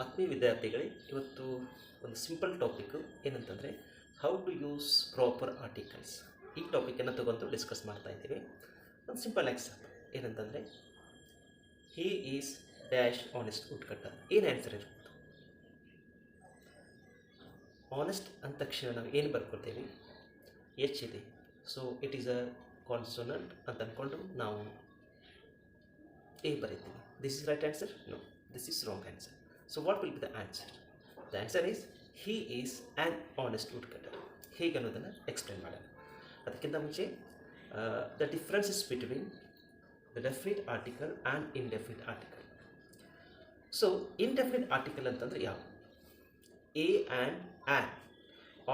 ಆತ್ಮೀಯ ವಿದ್ಯಾರ್ಥಿಗಳೇ, ಇವತ್ತು ಒಂದು ಸಿಂಪಲ್ ಟಾಪಿಕ್ಕು ಏನಂತಂದರೆ how to use proper articles. ಈ ಟಾಪಿಕನ್ನು ತಗೊಂಡು ಡಿಸ್ಕಸ್ ಮಾಡ್ತಾ ಇದ್ದೀವಿ. ಒಂದು ಸಿಂಪಲ್ ಎಕ್ಸಾಂಪಲ್ ಏನಂತಂದರೆ he is dash honest wood cutter. ಏನು ಆನ್ಸರ್ ಇರುತ್ತೆ? ಆನೆಸ್ಟ್ ಅಂದ ತಕ್ಷಣ ನಾವು ಏನು ಬರ್ಕೊಳ್ತೇವೆ? ಎಚ್ ಇದೆ, so it is a consonant ಅಂತ ಅಂದ್ಕೊಂಡು ನಾವು ಎ ಬರೀತೀವಿ. This is right answer? No, this is wrong answer. So what will be the answer? The answer is he is an honest woodcutter. ಹೇಗೆ ಅನ್ನೋದನ್ನು ಎಕ್ಸ್ಪ್ಲೇನ್ ಮಾಡೋಣ. ಅದಕ್ಕಿಂತ ಮುಂಚೆ the differences between the definite article and indefinite article. So indefinite article ಅಂತಂದರೆ ಯಾವ? A and an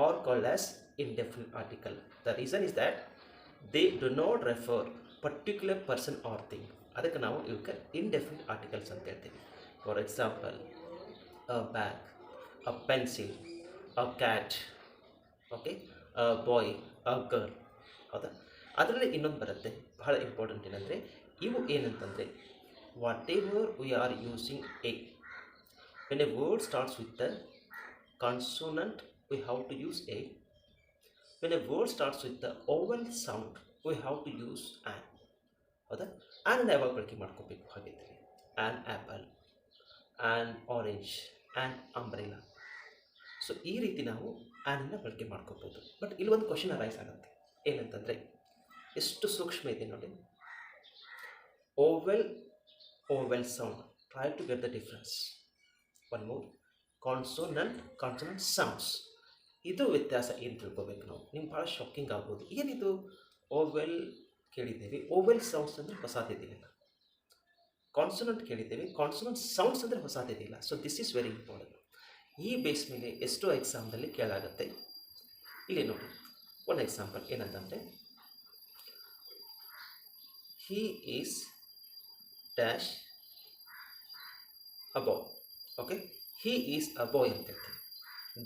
are called as indefinite article. The reason is that they do not refer particular person or thing. ಅದಕ್ಕೆ ನಾವು ಇವಕ್ಕೆ indefinite articles ಅಂತ ಹೇಳ್ತೀವಿ. For example, a bag, a pencil, a cat, okay, a boy, a girl. ಹೌದಾ? ಅದರಲ್ಲಿ ಇನ್ನೊಂದು ಬರುತ್ತೆ ಬಹಳ ಇಂಪಾರ್ಟೆಂಟ್. ಏನಂದರೆ ಇವು ಏನಂತಂದರೆ whatever we are using a, when a word starts with the consonant we have to use a. When a word starts with the vowel sound we have to use an. ಹೌದಾ? An ಯಾವಾಗ ಬಳಕೆ ಮಾಡ್ಕೋಬೇಕು ಹಾಗಿದ್ದರೆ? An apple, and orange, and umbrella. So ಈ ರೀತಿ ನಾವು ಆ್ಯನನ್ನು ಬಳಕೆ ಮಾಡ್ಕೋಬೋದು. ಬಟ್ ಇಲ್ಲಿ ಒಂದು ಕ್ವಶನ್ ಅರೈಸ್ ಆಗುತ್ತೆ. ಏನಂತಂದರೆ ಎಷ್ಟು ಸೂಕ್ಷ್ಮ ಇದೆ ನೋಡಿ. Vowel vowel sound, try to get the difference. One more, consonant sounds. ಇದು ವ್ಯತ್ಯಾಸ ಏನು ತಿಳ್ಕೊಬೇಕು ನಾವು. ನಿಮ್ಗೆ ಭಾಳ ಶಾಕಿಂಗ್ ಆಗ್ಬೋದು. ಏನಿದು ಓವೆಲ್ ಕೇಳಿದ್ದೀವಿ, ಓವೆಲ್ ಸೌಂಡ್ಸ್ ಅಂದರೆ ಹೊಸದಿದೆಯಲ್ಲ. ಕಾನ್ಸೋನೆಂಟ್ ಕೇಳಿದ್ದೇವೆ, ಕಾನ್ಸೋನೆಂಟ್ ಸೌಂಡ್ಸ್ ಅಂದರೆ ಹೊಸದಿದೆಯಲ್ಲ. So this is very important. ಈ ಬೇಸ್ ಮೇಲೆ ಎಷ್ಟೋ ಎಕ್ಸಾಮ್ದಲ್ಲಿ ಕೇಳಾಗುತ್ತೆ. ಇಲ್ಲಿ ನೋಡಿ ಒಂದು ಎಕ್ಸಾಂಪಲ್ ಏನಂತಂದರೆ he is dash a boy. Okay, he is a boy ಅಂತ ಹೇಳ್ತೀವಿ.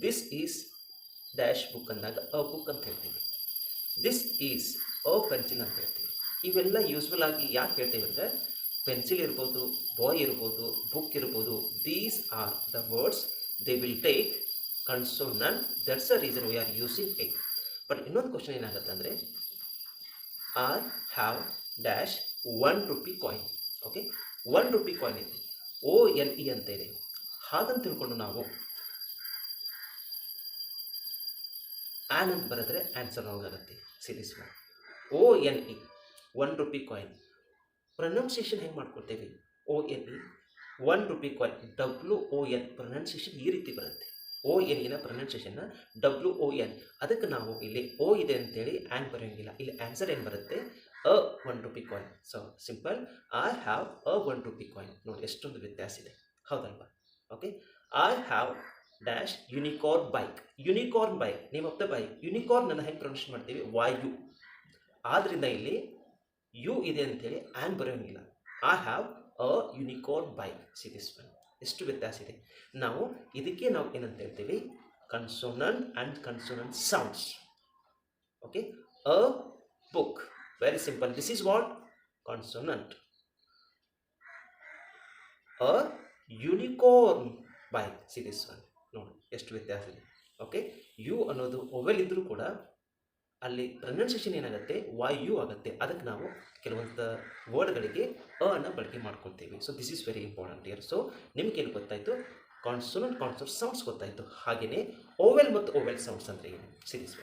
ದಿಸ್ ಈಸ್ ಡ್ಯಾಶ್ ಬುಕ್ ಅಂದಾಗ ಅ ಬುಕ್ ಅಂತ ಹೇಳ್ತೀವಿ. ದಿಸ್ ಈಸ್ ಅ ಪೆನ್ಸಿಲ್ ಅಂತ ಹೇಳ್ತೀವಿ. ಇವೆಲ್ಲ ಯೂಸ್ವಲ್ ಆಗಿ ಯಾಕೆ ಹೇಳ್ತೀವಿ ಅಂದರೆ ಪೆನ್ಸಿಲ್ ಇರ್ಬೋದು, ಬಾಯ್ ಇರ್ಬೋದು, ಬುಕ್ ಇರ್ಬೋದು. These are the words they will take consonant. That's a reason we are using a. But ಇನ್ನೊಂದು ಕ್ವಶನ್ ಏನಾಗುತ್ತೆ ಅಂದರೆ I have dash ₹1 coin. Okay, ₹1 coin ಇದೆ, ONE ಅಂತ ಇದೆ. ಹಾಗಂತ ತಿಳ್ಕೊಂಡು ನಾವು ಆ್ಯನ್ ಅಂತ ಬರೆದ್ರೆ ಆನ್ಸರ್ ರಾಂಗ್ ಆಗುತ್ತೆ. ಸೀರಿಯಸ್ ಮಾಡಿ. ONE ₹1 ಕಾಯಿನ್ ಪ್ರೊನೌನ್ಸಿಯೇಷನ್ ಹೆಂಗೆ ಮಾಡ್ಕೊಳ್ತೇವೆ? ONE ₹1 ಕಾಯಿನ್, WON ಪ್ರೊನೌನ್ಸಿಯೇಷನ್ ಈ ರೀತಿ ಬರುತ್ತೆ. ONEನ ಪ್ರೊನೌನ್ಸಿಯೇಷನ್ನ WON. ಅದಕ್ಕೆ ನಾವು ಇಲ್ಲಿ O ಇದೆ ಅಂತೇಳಿ ಆ್ಯನ್ ಬರೆಯೋಂಗಿಲ್ಲ. ಇಲ್ಲಿ ಆನ್ಸರ್ ಏನು ಬರುತ್ತೆ? ₹1 coin. So simple, I have ₹1 coin. ನೋಡಿ ಎಷ್ಟೊಂದು ವ್ಯತ್ಯಾಸ ಇದೆ, ಹೌದಲ್ವಾ? Okay, I have dash unicorn bike. Unicorn bike, name of the bike. Unicorn ಅನ್ನು ಹೆಂಗೆ ಪ್ರೊನೌನ್ಸ್ ಮಾಡ್ತೀವಿ? YU. ಆದ್ದರಿಂದ ಇಲ್ಲಿ ಯು ಇದೆ ಅಂತೇಳಿ ಆ್ಯನ್ ಬರೆಯೋಂಗಿಲ್ಲ. I have a unicorn bike. See this one. ಎಷ್ಟು ವ್ಯತ್ಯಾಸ ಇದೆ. ನಾವು ಇದಕ್ಕೆ ನಾವು ಏನಂತ ಹೇಳ್ತೀವಿ? Consonant and consonant sounds. Okay, a book, very simple. This is what? Consonant. A unicorn bike. See this one. ನೋಡಿ ಎಷ್ಟು ವ್ಯತ್ಯಾಸ ಇದೆ. ಓಕೆ, ಯು ಅನ್ನೋದು ಓವೆಲ್ ಇದ್ದರೂ ಕೂಡ ಅಲ್ಲಿ ಪ್ರೊನೌನ್ಸಿಯೇಷನ್ ಏನಾಗುತ್ತೆ? YU ಆಗುತ್ತೆ. ಅದಕ್ಕೆ ನಾವು ಕೆಲವೊಂದು ವರ್ಡ್ಗಳಿಗೆ ಅನ್ನು ಬಳಕೆ ಮಾಡ್ಕೊಳ್ತೀವಿ. So this is very important year. So ನಿಮ್ಗೇನು ಗೊತ್ತಾಯಿತು? ಕಾನ್ಸೋನೆಂಟ್ ಸೌಂಡ್ಸ್ ಗೊತ್ತಾಯಿತು. ಹಾಗೆಯೇ ಓವೆಲ್ ಮತ್ತು ಓವೆಲ್ ಸೌಂಡ್ಸ್ ಅಂದರೆ ಏನು? Series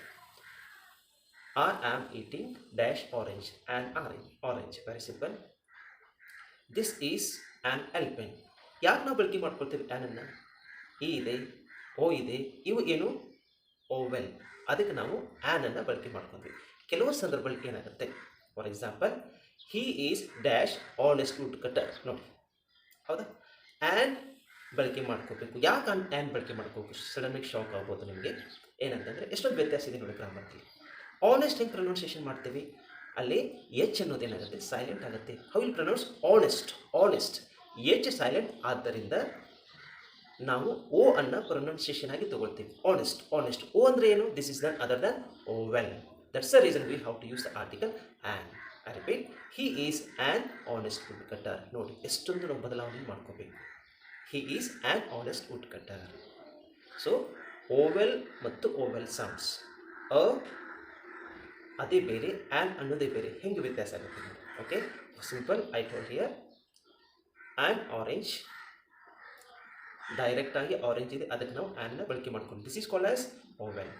I am eating dash orange, an orange. Very simple. This is an elephant. ಯಾಕೆ ನಾವು ಬಳಕೆ ಮಾಡ್ಕೊಳ್ತೀವಿ ಆ್ಯನನ್ನು? ಇ ಇದೆ, O ಇದೆ, ಇವು ಏನು? ಓವೆಲ್. ಅದಕ್ಕೆ ನಾವು ಆ್ಯನನ್ನು ಬಳಕೆ ಮಾಡ್ಕೊಂಡ್ವಿ. ಕೆಲವು ಸಂದರ್ಭದಲ್ಲಿ ಏನಾಗುತ್ತೆ? For example, he is dash honest wood cutter. ನೋಡಿ, ಹೌದಾ? ಆ್ಯನ್ ಬಳಕೆ ಮಾಡ್ಕೋಬೇಕು. ಯಾಕೆ ಆ್ಯನ್ ಬಳಕೆ ಮಾಡ್ಕೋಬೇಕು? ಸಡನ್ನಾಗಿ ಶಾಕ್ ಆಗ್ಬೋದು ನಿಮಗೆ. ಏನಂತಂದರೆ ಎಷ್ಟೊಂದು ವ್ಯತ್ಯಾಸ ಇದೆ ನೋಡಿ ಗ್ರಾಮರ್ಲಿ. ಆನೆಸ್ಟ್ ಹೆಂಗೆ ಪ್ರೊನೌನ್ಸಿಯೇಷನ್ ಮಾಡ್ತೀವಿ? ಅಲ್ಲಿ ಎಚ್ ಅನ್ನೋದೇನಾಗುತ್ತೆ? ಸೈಲೆಂಟ್ ಆಗುತ್ತೆ. How will pronounce honest? H silent, ಆದ್ದರಿಂದ ನಾವು O ಅನ್ನು ಪ್ರೊನೌನ್ಸಿಯೇಷನ್ ಆಗಿ ತಗೊಳ್ತೀವಿ. ಆನೆಸ್ಟ್. O ಅಂದರೆ ಏನು? This is none other than vowel. That's the reason we have to use the article an. I repeat, he is an honest wood cutter. ನೋಡಿ ಎಷ್ಟೊಂದು ನಾವು ಬದಲಾವಣೆ ಮಾಡ್ಕೋಬೇಕು. He is an honest wood cutter. So vowel ಮತ್ತು vowel sounds, ಅ ಅದೇ ಬೇರೆ, an ಅನ್ನೋದೇ ಬೇರೆ, ಹೆಂಗೆ ವ್ಯತ್ಯಾಸ ಆಗುತ್ತೆ ನೋಡಿ. Okay, simple, I told here an orange, direct ಆಗಿ ಆರೆಂಜ್ ಇದೆ, ಅದಕ್ಕೆ ನಾವು ಆ್ಯನ್ನ ಬಳಕೆ ಮಾಡ್ಕೊಂಡು, this is called as vowel.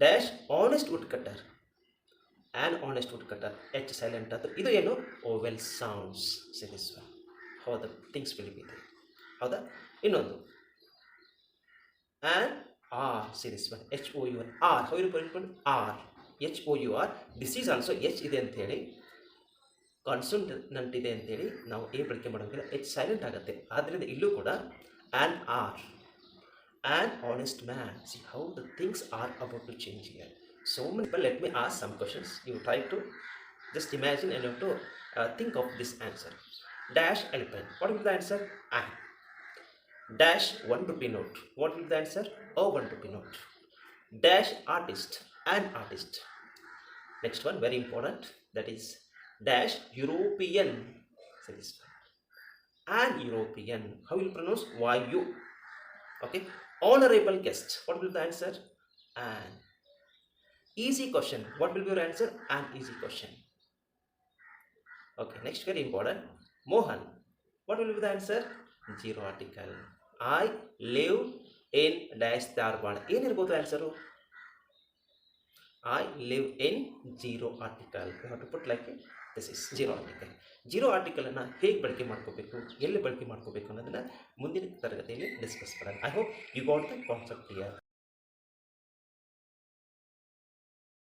Dash honest wood cutter, an honest wood cutter, H silent ಆದ್ರೆ ಇದು ಏನು, ಓವೆಲ್ ಸೌಂಡ್ಸ್. ಸಿರೀಸ್ ಹೌದಾ, ಥಿಂಗ್ಸ್ ವಿಲ್ ಬಿ ದೇರ್. ಹೌದಾ, ಇನ್ನೊಂದು an hour series one, H O U R, hour how you ಬರ್ಕೊಂಡು hour, H O U R, this is also H ಇದೆ ಅಂಥೇಳಿ, consonant ಇದೆ ಅಂತೇಳಿ ನಾವು ಎ ಬಳಕೆ ಮಾಡೋಂಗಿಲ್ಲ, ಎಚ್ ಸೈಲೆಂಟ್ ಆಗುತ್ತೆ. ಆದ್ದರಿಂದ ಇಲ್ಲೂ ಕೂಡ an hour, an honest man. See how the things are about to change here. So many people, let me ask some questions. You try to just imagine and you have to think of this answer. Dash elephant. What will be the answer? Ant. Dash 1 rupee note. What will be the answer? A 1 rupee note. Dash artist. An artist. Next one, very important. That is dash European. So this one. An European. How will you pronounce? YU. Okay. Honorable guest. What will be the answer? An. Easy question. What will be your answer? An easy question. Okay, next, very important. Mohan. What will be the answer? Zero article. I live in dash Dharwad. ಏನಿರ್ಬೋದು answer? I live in zero article. You have to put like this is zero article. Zero ಆರ್ಟಿಕಲನ್ನು ಹೇಗೆ ಬಳಕೆ ಮಾಡ್ಕೋಬೇಕು, ಎಲ್ಲಿ ಬಳಕೆ ಮಾಡ್ಕೋಬೇಕು ಅನ್ನೋದನ್ನು ಮುಂದಿನ ತರಗತಿಯಲ್ಲಿ ಡಿಸ್ಕಸ್ ಮಾಡೋಣ. I hope you got the concept clear.